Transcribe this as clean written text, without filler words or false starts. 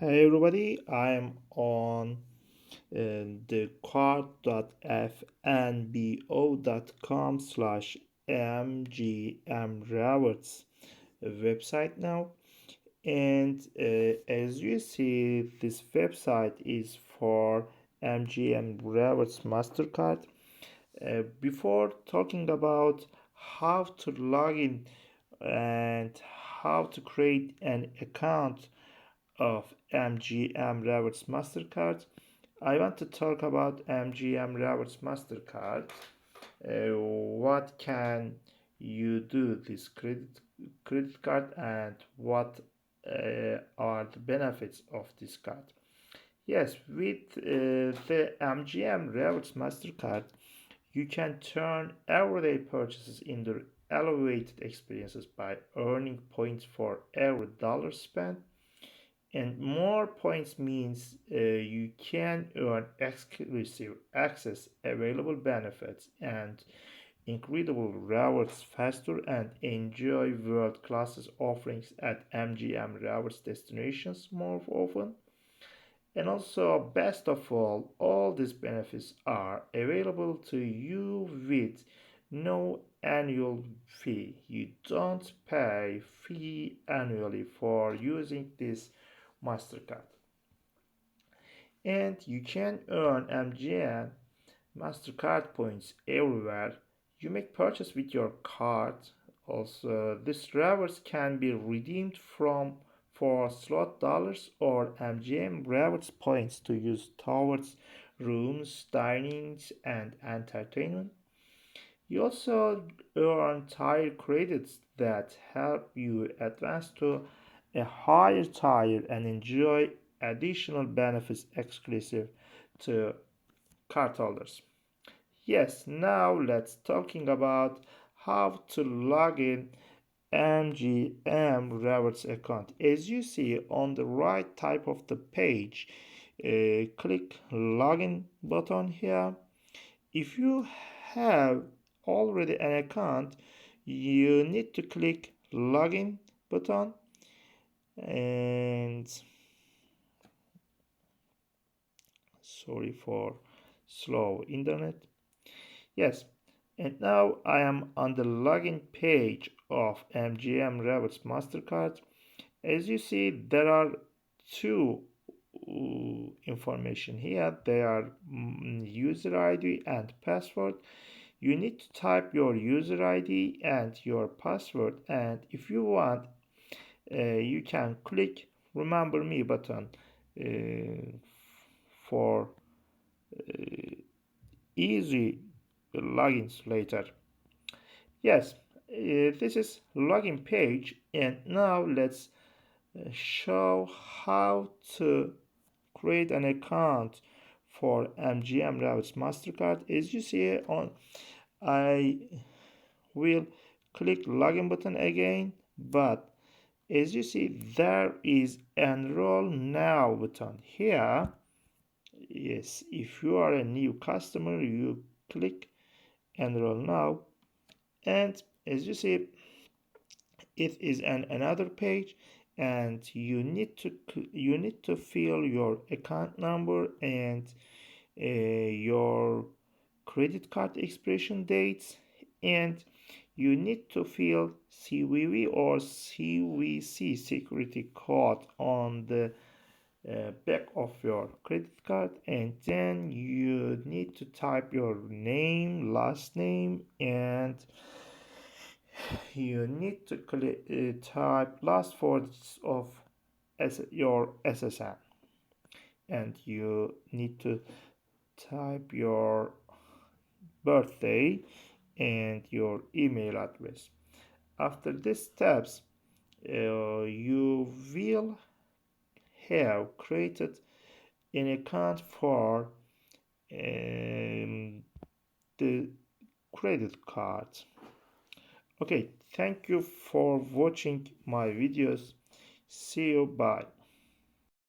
Hey everybody, I'm on the card.fnbo.com/MGM Rewards website now. And as you see, this website is for MGM Rewards Mastercard. Before talking about how to log in and how to create an account of MGM Rewards Mastercard, I want to talk about MGM Rewards Mastercard. What can you do this credit card and what are the benefits of this card? Yes, with the MGM Rewards Mastercard, you can turn everyday purchases into elevated experiences by earning points for every dollar spent, and more points means you can earn exclusive access, available benefits, and incredible rewards faster and enjoy world-class offerings at MGM Rewards destinations more often. And also, best of all these benefits are available to you with no annual fee. You don't pay fee annually for using this MasterCard. And you can earn MGM MasterCard points everywhere you make purchase with your card. Also, these rewards can be redeemed for slot dollars or MGM rewards points to use towards rooms, dinings, and entertainment. You also earn tire credits that help you advance to a higher tier and enjoy additional benefits exclusive to cardholders. Yes, now let's talking about how to log in MGM Rewards account. As you see on the right type of the page, click login button here. If you have already an account, you need to click login button, and sorry for slow internet. Yes, and now I am on the login page of MGM Rewards Mastercard. As you see, there are two information here. They are user ID and password. You need to type your user ID and your password, and if you want, you can click remember me button uh, for easy logins later. Yes, this is login page, and now let's show how to create an account for MGM Rewards Mastercard. As you see on, I will click login button again, but as you see, there is enroll now button here. Yes, if you are a new customer, you click enroll now, and as you see, it is another page, and you need to fill your account number and your credit card expiration dates, and you need to fill CVV or CVC security code on the back of your credit card, and then you need to type your name, last name, and you need to type last four of your SSN, and you need to type your birthday and your email address. After these steps, you will have created an account for the credit card. Okay, thank you for watching my videos. See you, bye.